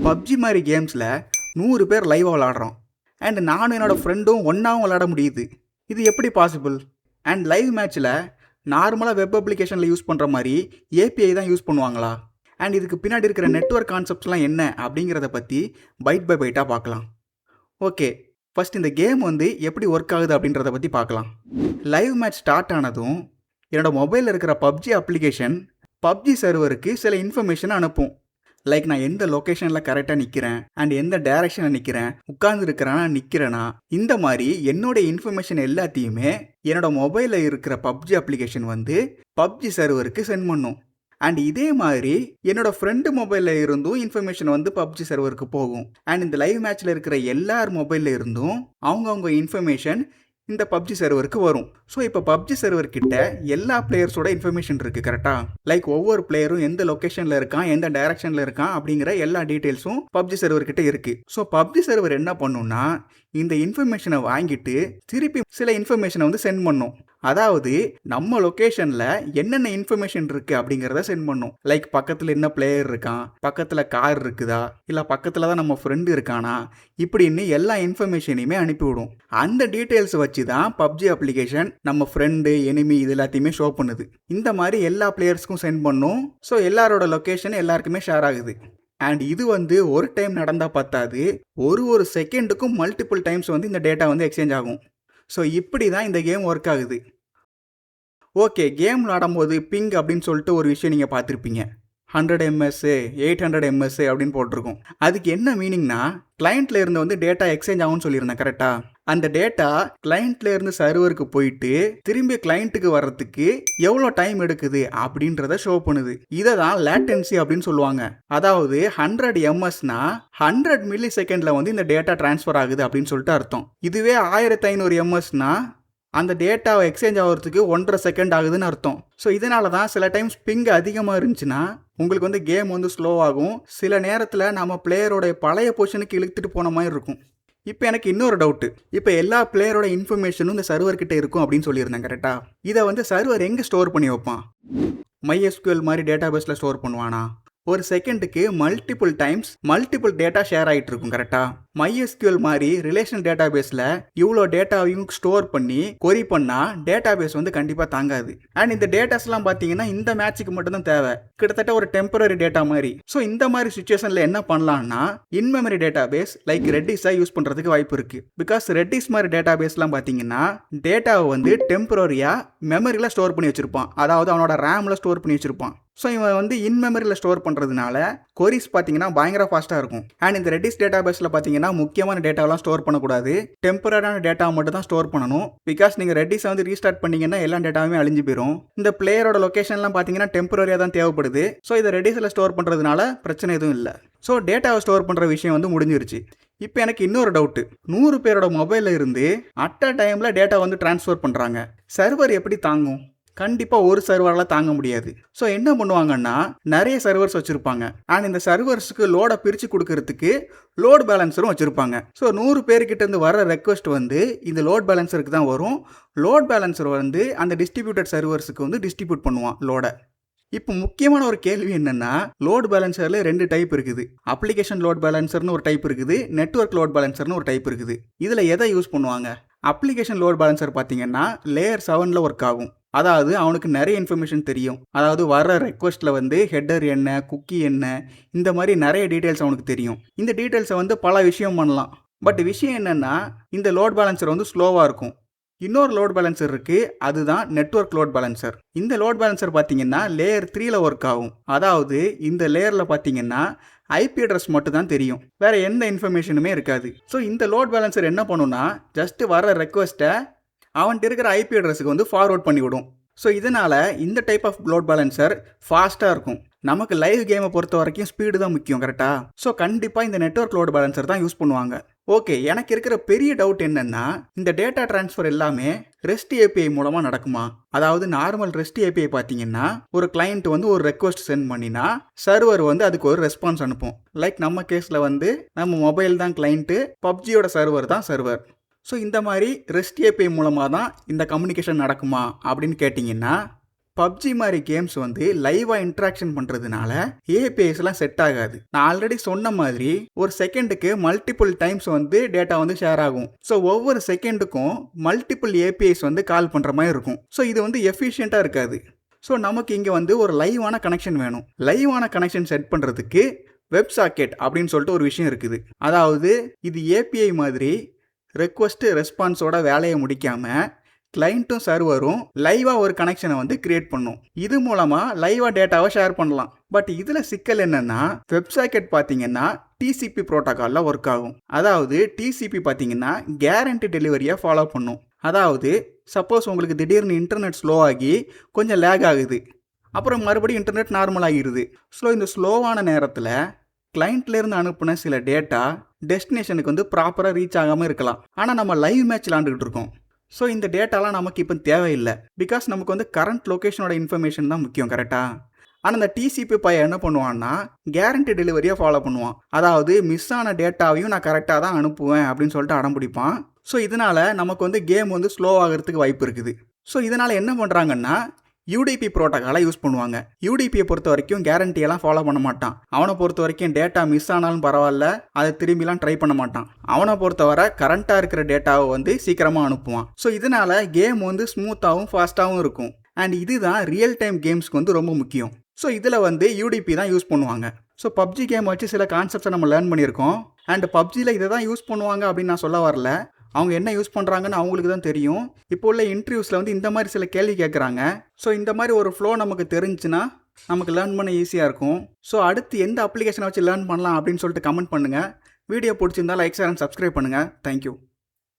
PUBG மாதிரி கேம்ஸில் 100 பேர் லைவாக விளாடுறோம். அண்ட் நானும் என்னோடய ஃப்ரெண்டும் ஒன்றாவும் விளாட முடியுது. இது எப்படி பாசிபிள்? அண்ட் லைவ் மேட்ச்சில் நார்மலாக வெப் அப்ளிகேஷனில் யூஸ் பண்ணுற மாதிரி ஏபிஐ தான் யூஸ் பண்ணுவாங்களா? அண்ட் இதுக்கு பின்னாடி இருக்கிற நெட்வொர்க் கான்செப்ட்ஸ்லாம் என்ன அப்படிங்கிறத பற்றி பைட் பை பைட்டாக பார்க்கலாம். ஓகே, ஃபஸ்ட் இந்த கேம் எப்படி ஒர்க் ஆகுது அப்படின்றத பற்றி பார்க்கலாம். லைவ் மேட்ச் ஸ்டார்ட் ஆனதும் என்னோடய மொபைலில் இருக்கிற பப்ஜி அப்ளிகேஷன் பப்ஜி சர்வருக்கு சில இன்ஃபர்மேஷனை அனுப்பும். லைக் நான் எந்த லொக்கேஷனில் கரெக்டாக நிற்கிறேன் அண்ட் எந்த டைரக்ஷனில் நிற்கிறேன், உட்கார்ந்துருக்கிறேன்னா நிற்கிறேன்னா, இந்த மாதிரி என்னுடைய இன்ஃபர்மேஷன் எல்லாத்தையுமே என்னோடய மொபைலில் இருக்கிற பப்ஜி அப்ளிகேஷன் பப்ஜி சர்வருக்கு சென்ட் பண்ணும். அண்ட் இதே மாதிரி என்னோட ஃப்ரெண்டு மொபைலில் இருந்தும் இன்ஃபர்மேஷன் பப்ஜி சர்வருக்கு போகும். அண்ட் இந்த லைவ் மேட்ச்சில் இருக்கிற எல்லார் மொபைலில் இருந்தும் அவங்கவுங்க இன்ஃபர்மேஷன் இந்த பப்ஜி சர்வருக்கு வரும். ஸோ இப்போ பப்ஜி சர்வர் கிட்ட எல்லா பிளேயர்ஸோட இன்ஃபர்மேஷன் இருக்குது கரெக்டாக. லைக் ஒவ்வொரு பிளேயரும் எந்த லொக்கேஷனில் இருக்கான், எந்த டைரக்ஷனில் இருக்கான் அப்படிங்கிற எல்லா டீட்டெயில்ஸும் பப்ஜி சர்வர் கிட்ட இருக்குது. ஸோ பப்ஜி சர்வர் என்ன பண்ணுன்னா இந்த இன்ஃபர்மேஷனை வாங்கிட்டு திருப்பி சில இன்ஃபர்மேஷனை சென்ட் பண்ணும். அதாவது நம்ம லொக்கேஷனில் என்னென்ன இன்ஃபர்மேஷன் இருக்குது அப்படிங்கிறத சென்ட் பண்ணும். லைக் பக்கத்தில் என்ன பிளேயர் இருக்கான், பக்கத்தில் கார் இருக்குதா, இல்லை பக்கத்தில் தான் நம்ம ஃப்ரெண்டு இருக்கானா, இப்படின்னு எல்லா இன்ஃபர்மேஷனையுமே அனுப்பிவிடும். அந்த டீட்டெயில்ஸ் வச்சு தான் பப்ஜி அப்ளிகேஷன் நம்ம ஃப்ரெண்டு, எனிமி இது எல்லாத்தையுமே ஷோ பண்ணுது. இந்த மாதிரி எல்லா பிளேயர்ஸ்க்கும் சென்ட் பண்ணும். ஸோ எல்லாரோட லொக்கேஷன் எல்லாருக்குமே ஷேர் ஆகுது. அண்ட் இது ஒரு டைம் நடந்தால் பத்தாது, ஒரு செகண்டுக்கும் மல்டிபிள் டைம்ஸ் இந்த டேட்டா எக்ஸ்சேஞ்ச் ஆகும். ஸோ இப்படி தான் இந்த கேம் ஒர்க் ஆகுது. ஓகே, கேம் விளாடும்போது பிங் அப்படின்னு சொல்லிட்டு ஒரு விஷயம் நீங்கள் பார்த்துருப்பீங்க. 100 ms 800 ms அப்படின்னு போட்டிருக்கோம். அதுக்கு என்ன மீனிங்னா, கிளைண்ட்ல இருந்து டேட்டா எக்ஸ்சேஞ்ச் ஆகும்னு சொல்லியிருந்தேன் கரெக்டாக. அந்த டேட்டா கிளைண்ட்ல இருந்து சர்வருக்கு போயிட்டு திரும்பி கிளைண்ட்டுக்கு வர்றதுக்கு எவ்வளோ டைம் எடுக்குது அப்படின்றத ஷோ பண்ணுது. இதை தான் லேட்டன்சி அப்படின்னு சொல்லுவாங்க. அதாவது 100 msனா 100 மில்லி செகண்ட்ல இந்த டேட்டா டிரான்ஸ்ஃபர் ஆகுது அப்படின்னு சொல்லிட்டு அர்த்தம். இதுவே 1500 msனா அந்த டேட்டாவை எக்ஸ்சேஞ்ச் ஆகிறதுக்கு 1.5 செகண்ட் ஆகுதுன்னு அர்த்தம். ஸோ இதனால தான் சில டைம்ஸ் பிங் அதிகமாக இருந்துச்சுன்னா உங்களுக்கு கேம் ஸ்லோ ஆகும். சில நேரத்தில் நம்ம பிளேயரோட பழைய பொசிஷனுக்கு இழுத்துட்டு போன மாதிரி இருக்கும். இப்போ எனக்கு இன்னொரு டவுட்டு, இப்போ எல்லா பிளேயரோட இன்ஃபர்மேஷனும் இந்த சர்வர் கிட்ட இருக்கும் அப்படின்னு சொல்லியிருந்தேன் கரெக்டாக. இதை சர்வர் எங்கே ஸ்டோர் பண்ணி வைப்பான்? MySQL மாதிரி டேட்டா பேஸில் ஸ்டோர் பண்ணுவானா? ஒரு செகண்டுக்கு multiple times multiple data share ஆகிட்டு இருக்கும் கரெக்டாக. MySQL மாதிரி ரிலேஷனல் டேட்டா பேஸில் இவ்வளோ டேட்டாவையும் ஸ்டோர் பண்ணி கொரி பண்ணால் டேட்டா பேஸ் கண்டிப்பாக தாங்காது. அண்ட் இந்த டேட்டாஸ்லாம் பார்த்தீங்கன்னா இந்த மேட்சுக்கு மட்டும்தான் தேவை, கிட்டத்தட்ட ஒரு டெம்பரரி டேட்டா மாதிரி. ஸோ இந்த மாதிரி சுச்சுவேஷனில் என்ன பண்ணலாம்னா in memory database like ரெட்டிஸை யூஸ் பண்ணுறதுக்கு வாய்ப்பு இருக்குது. பிகாஸ் ரெட்டிஸ் மாதிரி டேட்டா பேஸ்லாம் பார்த்தீங்கன்னா டேட்டாவை டெம்பரரியாக மெமரியில் ஸ்டோர் பண்ணி வச்சுருப்பான். அதாவது அவனோட ரேமில் ஸ்டோர் பண்ணி வச்சுருப்பான். ஸோ இவன் இன் மெமரியில் ஸ்டோர் பண்ணுறதுனால கொரிஸ் பார்த்தீங்கன்னா பயங்கர ஃபாஸ்ட்டாக இருக்கும். அண்ட் இந்த ரெட்டிஸ் டேட்டா பேஸில் பார்த்தீங்கன்னா முக்கியமான டேட்டாவெலாம் ஸ்டோர் பண்ணக்கூடாது, டெம்பரரியான டேட்டாவை மட்டும் தான் ஸ்டோர் பண்ணணும். பிகாஸ் நீங்கள் ரெட்டிஸை ரீஸ்டார்ட் பண்ணிங்கன்னா எல்லா டேட்டாவுமே அழிஞ்சு போயிடும். இந்த பிளேயரோட லொக்கேஷன்லாம் பார்த்தீங்கன்னா டெம்பரரியாக தான் தேவைப்படுது. ஸோ இதை ரெட்டிஸில் ஸ்டோர் பண்ணுறதுனால பிரச்சனை எதுவும் இல்லை. ஸோ டேட்டாவை ஸ்டோர் பண்ணுற விஷயம் முடிஞ்சிருச்சு. இப்போ எனக்கு இன்னொரு டவுட்டு, 100 பேரோட மொபைலில் இருந்து அட் அ டைமில் டேட்டா ட்ரான்ஸ்ஃபர் பண்ணுறாங்க. சர்வர் எப்படி தாங்கும்? கண்டிப்பாக ஒரு சர்வரால் தாங்க முடியாது. ஸோ என்ன பண்ணுவாங்கன்னா நிறைய சர்வர்ஸ் வச்சுருப்பாங்க. அண்ட் இந்த சர்வர்ஸுக்கு லோடை பிரித்து கொடுக்கறதுக்கு லோட் பேலன்சரும் வச்சுருப்பாங்க. ஸோ 100 பேர்கிட்ட இருந்து வர ரெக்வஸ்ட் இந்த லோட் பேலன்சருக்கு தான் வரும். லோட் பேலன்சர் அந்த டிஸ்ட்ரிபியூட்டட் சர்வர்ஸுக்கு டிஸ்ட்ரிபியூட் பண்ணுவான் லோடை. இப்போ முக்கியமான ஒரு கேள்வி என்னென்னா, லோட் பேலன்சரில் 2 டைப் இருக்குது. அப்ளிகேஷன் லோட் பேலன்சர்னு ஒரு டைப் இருக்குது, நெட்வொர்க் லோட் பேலன்சர்னு ஒரு டைப் இருக்குது. இதில் எதை யூஸ் பண்ணுவாங்க? அப்ளிகேஷன் லோட் பேலன்சர் பார்த்தீங்கன்னா லேயர் 7ல் ஒர்க் ஆகும். அதாவது அவனுக்கு நிறைய இன்ஃபர்மேஷன் தெரியும். அதாவது வர ரெக்வஸ்ட்டில் ஹெட்டர் என்ன, குக்கி என்ன, இந்த மாதிரி நிறைய டீட்டெயில்ஸ் அவனுக்கு தெரியும். இந்த டீட்டெயில்ஸை பல விஷயம் பண்ணலாம். பட் விஷயம் என்னென்னா இந்த லோட் பேலன்சர் ஸ்லோவாக இருக்கும். இன்னொரு லோட் பேலன்சர் இருக்குது, அதுதான் நெட்வொர்க் லோட் பேலன்சர். இந்த லோட் பேலன்சர் பார்த்தீங்கன்னா லேயர் 3ல் ஒர்க் ஆகும். அதாவது இந்த லேயரில் பார்த்தீங்கன்னா ஐபி அட்ரஸ் மட்டும் தான் தெரியும், வேற எந்த இன்ஃபர்மேஷனுமே இருக்காது. ஸோ இந்த லோட் பேலன்சர் என்ன பண்ணுன்னா ஜஸ்ட் வர ரெக்வஸ்ட்டை அவன்கிட்ட இருக்கிற ஐபி அட்ரஸுக்கு ஃபார்வர்ட் பண்ணிவிடும். ஸோ இதனால் இந்த டைப் ஆஃப் லோட் பேலன்சர் ஃபாஸ்ட்டாக இருக்கும். நமக்கு லைவ் கேமை பொறுத்த வரைக்கும் ஸ்பீடு தான் முக்கியம் கரெக்டாக. ஸோ கண்டிப்பாக இந்த நெட்வொர்க் லோட் பேலன்சர் தான் யூஸ் பண்ணுவாங்க. ஓகே, எனக்கு இருக்கிற பெரிய டவுட் என்னென்னா, இந்த டேட்டா டிரான்ஸ்ஃபர் எல்லாமே ரெஸ்ட் ஏபிஐ மூலமாக நடக்குமா? அதாவது நார்மல் ரெஸ்ட் ஏபிஐ பார்த்தீங்கன்னா ஒரு கிளைண்ட் ஒரு ரெக்வஸ்ட் சென்ட் பண்ணினா சர்வர் அதுக்கு ஒரு ரெஸ்பான்ஸ் அனுப்பும். லைக் நம்ம கேஸில் நம்ம மொபைல் தான் கிளைண்ட்டு, பப்ஜியோட சர்வர் தான் சர்வர். ஸோ இந்த மாதிரி ரெஸ்ட் ஏபிஐ மூலமாக தான் இந்த கம்யூனிகேஷன் நடக்குமா அப்படின்னு கேட்டிங்கன்னா பப்ஜி மாதிரி கேம்ஸ் வந்து லைவாக இன்ட்ராக்ஷன் பண்ணுறதுனால ஏபிஐஸ்லாம் செட் ஆகாது. நான் ஆல்ரெடி சொன்ன மாதிரி ஒரு செகண்டுக்கு மல்டிபிள் டைம்ஸ் வந்து டேட்டா வந்து ஷேர் ஆகும். ஸோ ஒவ்வொரு செகண்டுக்கும் மல்டிபிள் ஏபிஐஸ் வந்து கால் பண்ணுற மாதிரி இருக்கும். ஸோ இது வந்து எஃபிஷியண்ட்டாக இருக்காது. ஸோ நமக்கு இங்கே வந்து ஒரு லைவான கனெக்ஷன் வேணும். லைவான கனெக்ஷன் செட் பண்ணுறதுக்கு வெப் சாக்கெட் அப்படின்னு சொல்லிட்டு ஒரு விஷயம் இருக்குது. அதாவது இது ஏபிஐ மாதிரி ரெக்வஸ்ட் ரெஸ்பான்ஸோட வேலையை முடிக்காமல் கிளைண்ட்டும் சர்வரும் லைவாக ஒரு கனெக்ஷனை வந்து கிரியேட் பண்ணும். இது மூலமாக லைவாக டேட்டாவை ஷேர் பண்ணலாம். பட் இதில் சிக்கல் என்னென்னா வெப் சாக்கெட் பார்த்தீங்கன்னா டிசிபி ப்ரோட்டோக்காலில் ஒர்க் ஆகும். அதாவது டிசிபி பார்த்தீங்கன்னா கேரண்டி டெலிவரியை ஃபாலோ பண்ணும். அதாவது சப்போஸ் உங்களுக்கு திடீர்னு இன்டர்நெட் ஸ்லோ ஆகி கொஞ்சம் லேக் ஆகுது, அப்புறம் மறுபடியும் இன்டர்நெட் நார்மல் ஆகிடுது. ஸோ இந்த ஸ்லோவான நேரத்தில் கிளைண்ட்லேருந்து அனுப்புன சில டேட்டா டெஸ்டினேஷனுக்கு வந்து ப்ராப்பராக ரீச் ஆகாமல் இருக்கலாம். ஆனால் நம்ம லைவ் மேட்ச் விளாண்டுக்கிட்டு இருக்கோம். ஸோ இந்த டேட்டாலாம் நமக்கு இப்போ தேவையில்லை. பிகாஸ் நமக்கு வந்து கரண்ட் லொக்கேஷனோட இன்ஃபர்மேஷன் தான் முக்கியம், கரெக்டாக? ஆனால் இந்த டிசிபி பையன் என்ன பண்ணுவான்னா கேரண்டி டெலிவரியை ஃபாலோ பண்ணுவான். அதாவது மிஸ் ஆன டேட்டாவையும் நான் கரெக்டாக தான் அனுப்புவேன் அப்படின்னு சொல்லிட்டு அடம் பிடிப்பான். ஸோ இதனால் நமக்கு வந்து கேம் வந்து ஸ்லோ ஆகிறதுக்கு வாய்ப்பு இருக்குது. ஸோ இதனால் என்ன பண்ணுறாங்கன்னா யூடிபி ப்ரோட்டோக்காலை யூஸ் பண்ணுவாங்க. யூடிபியை பொறுத்த வரைக்கும் கேரண்டியெல்லாம் ஃபாலோ பண்ண மாட்டான். அவனை பொறுத்த வரைக்கும் டேட்டா மிஸ் ஆனாலும் பரவாயில்ல, அதை திரும்பிலாம் ட்ரை பண்ண மாட்டான். அவனை பொறுத்தவரை கரண்ட்டாக இருக்கிற டேட்டாவை வந்து சீக்கிரமாக அனுப்புவான். ஸோ இதனால் கேம் வந்து ஸ்மூத்தாகவும் ஃபாஸ்ட்டாகவும் இருக்கும். அண்ட் இதுதான் ரியல் டைம் கேம்ஸ்க்கு வந்து ரொம்ப முக்கியம். ஸோ இதில் வந்து யூடிபி தான் யூஸ் பண்ணுவாங்க. ஸோ பப்ஜி கேம் வச்சு சில கான்செப்ட்ஸை நம்ம லேர்ன் பண்ணியிருக்கோம். அண்ட் பப்ஜியில் இதை தான் யூஸ் பண்ணுவாங்க அப்படின்னு நான் சொல்ல வரல. அவங்க என்ன யூஸ் பண்ணுறாங்கன்னு அவங்களுக்கு தான் தெரியும். இப்போ உள்ள இன்டர்வியூஸில் வந்து இந்த மாதிரி சில கேள்வி கேட்குறாங்க. ஸோ இந்த மாதிரி ஒரு ஃப்ளோ நமக்கு தெரிஞ்சுன்னா நமக்கு லேர்ன் பண்ண ஈஸியாக இருக்கும். ஸோ அடுத்து எந்த அப்ளிகேஷனை வச்சு லேர்ன் பண்ணலாம் அப்படின்னு சொல்லிட்டு கமெண்ட் பண்ணுங்கள். வீடியோ பிடிச்சிருந்தா லைக் ஷேர் அண்ட் சப்ஸ்கிரைப் பண்ணுங்கள். தேங்க்யூ.